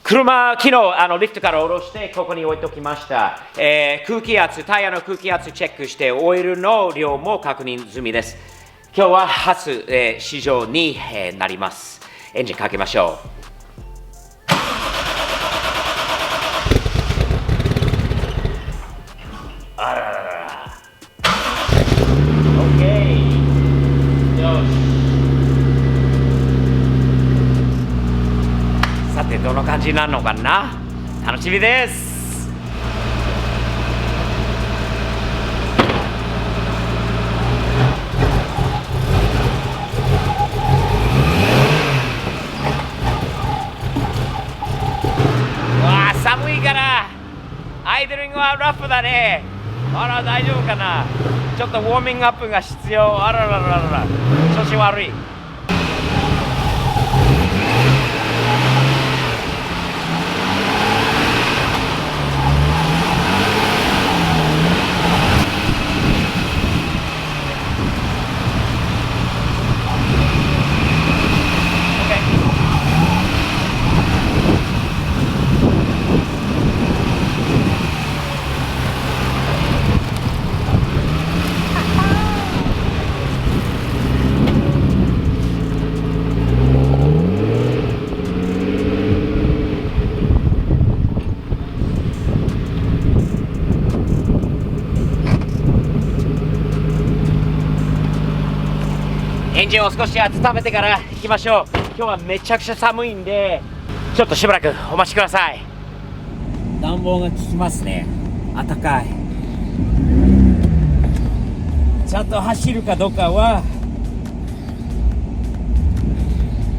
車、昨日リフトから下ろしてここに置いておきました、空気圧、タイヤの空気圧チェックしてオイルの量も確認済みです。今日は初、試乗に、なります。エンジンかけましょう。あらららら OK よし。さてどの感じになるのかな、楽しみです。わあ寒いからアイドリングはラフだね。あら大丈夫かな、ちょっとウォーミングアップが必要。あららららら調子悪い。エンジンを少し温めてから行きましょう。今日はめちゃくちゃ寒いんでちょっとしばらくお待ちください。暖房が効きますね。暖かい。ちゃんと走るかどうかは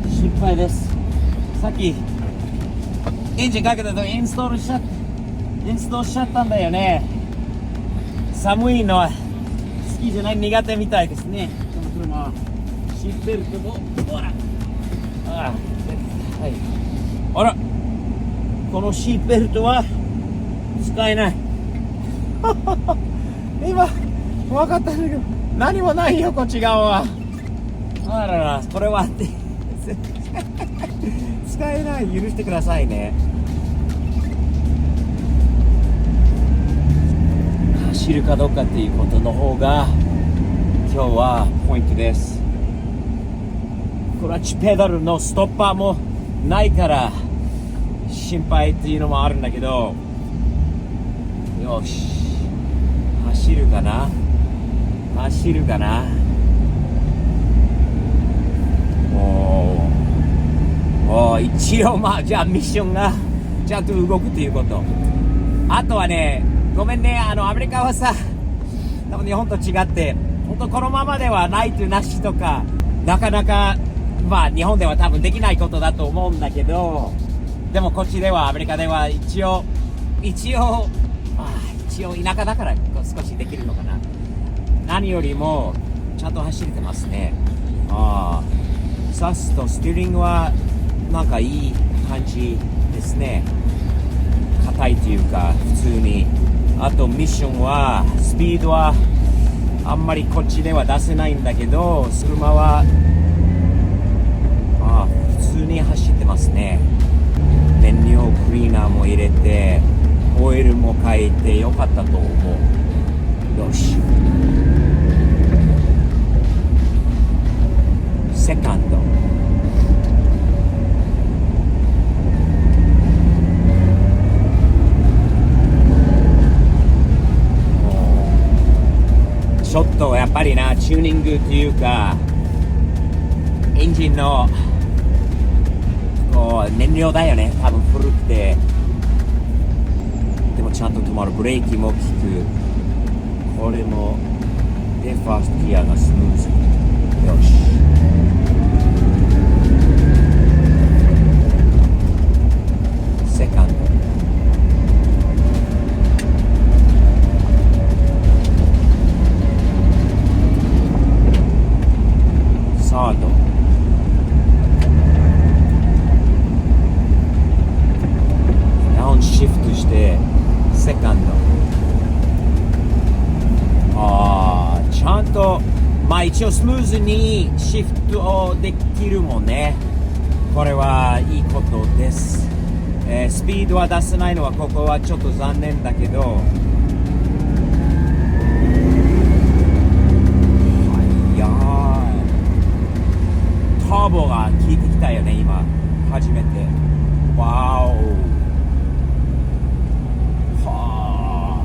心配です。さっきエンジンかけたとインストールしちゃったんだよね。寒いのは好きじゃない、苦手みたいですね。この車はシートベルトもほらはい、あらこのシートベルトは使えない今分かったんだけど何もないよこっち側は。あららこれは使えない、許してくださいね。走るかどうかっていうことの方が今日はポイントです。クラッチペダルのストッパーもないから心配っていうのもあるんだけど、よし走るかな一応じゃあミッションがちゃんと動くっていうこと。あとはねごめんね、アメリカはさ多分日本と違って本当このままではライトなしとかなかなか日本では多分できないことだと思うんだけど、でもこっちではアメリカでは一応田舎だから少しできるのかな。何よりもちゃんと走れてますね。さすとスティーリングはなんかいい感じですね。硬いというか普通に。あとミッションはスピードはあんまりこっちでは出せないんだけど、車は普通に走ってますね。燃料クリーナーも入れてオイルも変えてよかったと思う。よしセカンドちょっとやっぱりなチューニングっていうかエンジンの燃料だよね。多分古くてでもちゃんと止まる。ブレーキも効く。これもでファーストギアがスムーズ。よしセカンドサードシフトしてセカンド。ちゃんと一応スムーズにシフトをできるもんね。これはいいことです。スピードは出せないのはここはちょっと残念だけど、ターボが効いてきたよね、今初めて。わーお、はあ、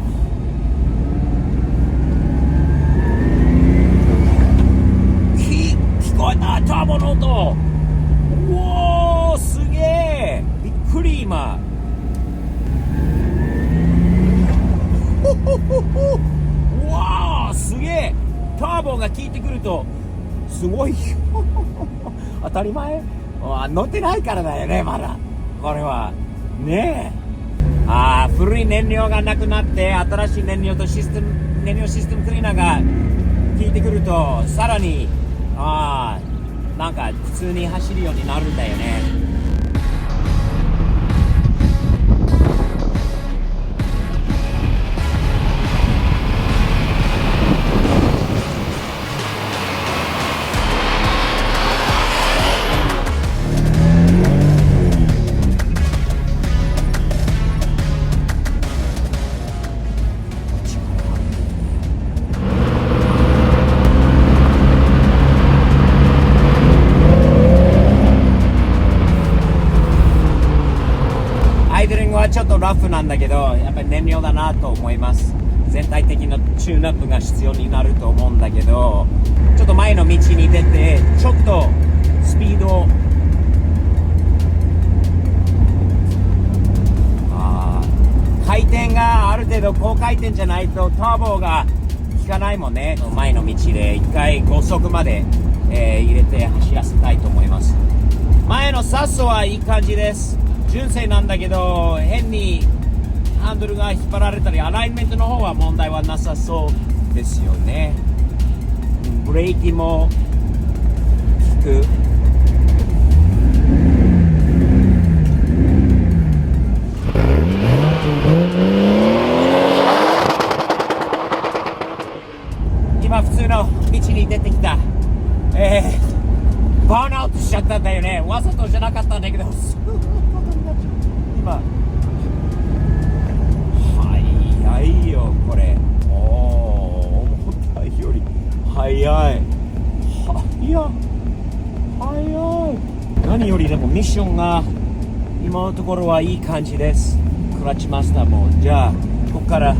聞こえた、ターボの音。うおー、すげえ、びっくり今。うわー、すげえ、ターボが効いてくるとすごい当たり前。乗ってないからだよね、まだこれはねえ。古い燃料がなくなって新しい燃料システムクリーナーが効いてくると、さらになんか普通に走るようになるんだよね。ちょっとラフなんだけど、やっぱり燃料だなと思います。全体的なチューンアップが必要になると思うんだけど、ちょっと前の道に出てちょっとスピード回転がある程度高回転じゃないとターボが効かないもんね。前の道で一回5速まで、入れて走らせたいと思います。前のサッソはいい感じです。純正なんだけど、変にハンドルが引っ張られたりアライメントの方は問題はなさそうですよね。ブレーキも効く。今普通の道に出てきた。バーンアウトしちゃったんだよね。わざとじゃなかったんだけど今早いよこれ。思ったより早い。何よりでもミッションが今のところはいい感じです。クラッチマスターも。じゃあここから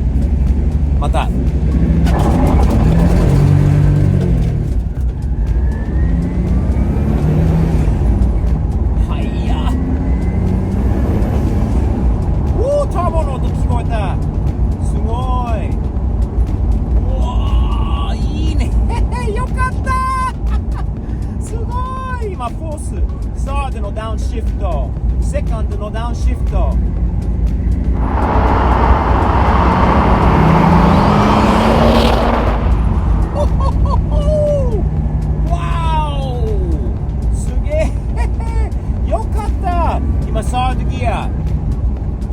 またフォース、サードのダウンシフト、セカンドのダウンシフト。わお、すげえよかった。今サードギア、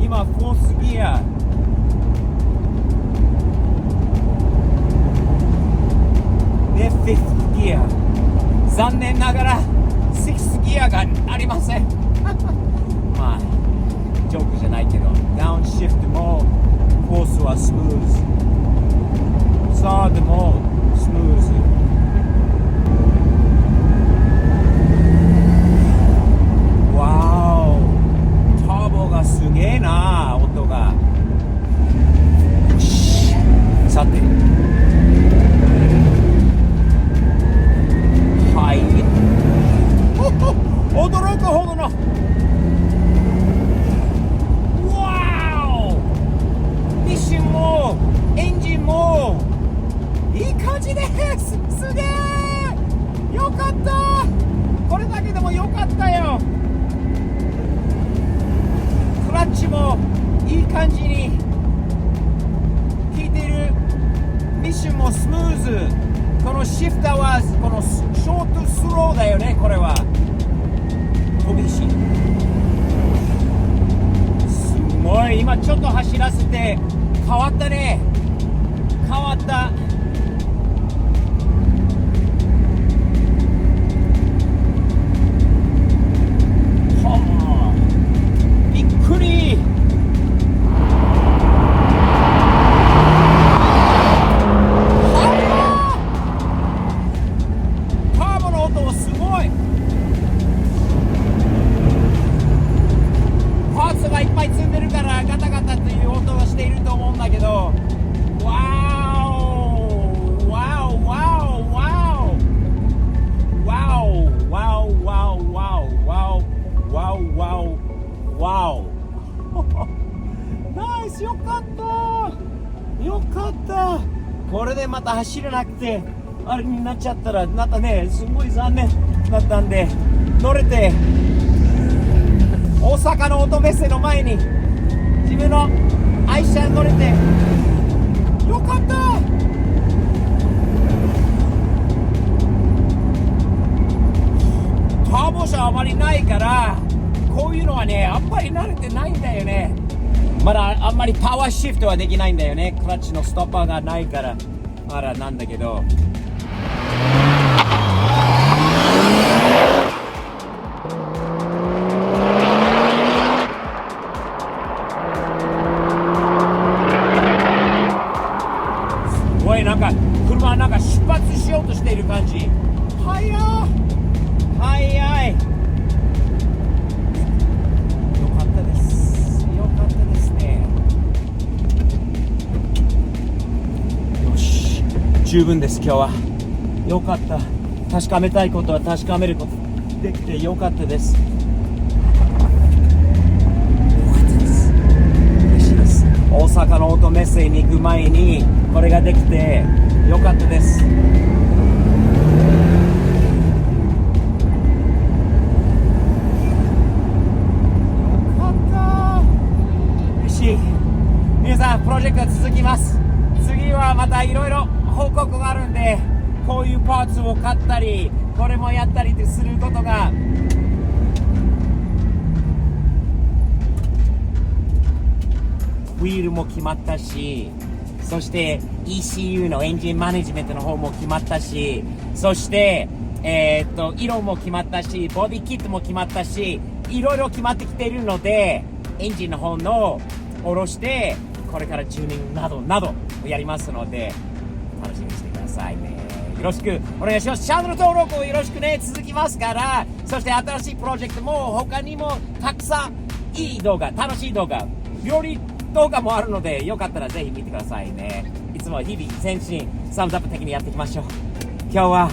今フォースギア。でフィフスギア。残念ながら6ギアがありませんまあジョークじゃないけど、ダウンシフトもフォースはスムーズ、サードもスムーズ。わお、ターボがすげえな、音が。さて驚くほどのミッションもエンジンもいい感じです。すげえよかった。これだけでもよかったよ。クラッチもいい感じに効いている。ミッションもスムーズ。このシフターはこのショートスローだよね。これは飛び石。すごい。今ちょっと走らせて変わったね。変わった。はあ、びっくり。思うんだけど、わーおわおわおわおわおわおわおわおわおわおわおわおナイス、よかったよかった。これでまた走れなくてあれになっちゃったらまたね、すごい残念だったんで、乗れて大阪の乙女瀬の前に自分の愛車に乗れてよかった。ターボ車あまりないからこういうのはね、あんまり慣れてないんだよね。まだあんまりパワーシフトはできないんだよね。クラッチのストッパーがないからまだなんだけど、すごいなんか車なんか出発しようとしている感じ。早い早い。よかったです。よかったですね。よし、十分です。今日はよかった。確かめたいことは確かめることできてよかったです。よかったです。嬉しいです。大阪の乙女瀬に行く前にこれができてよかったです。皆さん、プロジェクトは続きます。次はまたいろいろ報告があるんで、こういうパーツを買ったりこれもやったりすることがウィールも決まったし、そして ECU のエンジンマネジメントの方も決まったし、そして色も決まったし、ボディキットも決まったし、いろいろ決まってきているので、エンジンの方の下ろしてこれからチューニングなどなどをやりますので楽しみにしてくださいね。よろしくお願いします。チャンネル登録をよろしくね。続きますから。そして新しいプロジェクトも他にもたくさんいい動画、楽しい動画、料理動画もあるので、よかったらぜひ見てくださいね。いつも日々前進サムズアップ的にやっていきましょう。今日は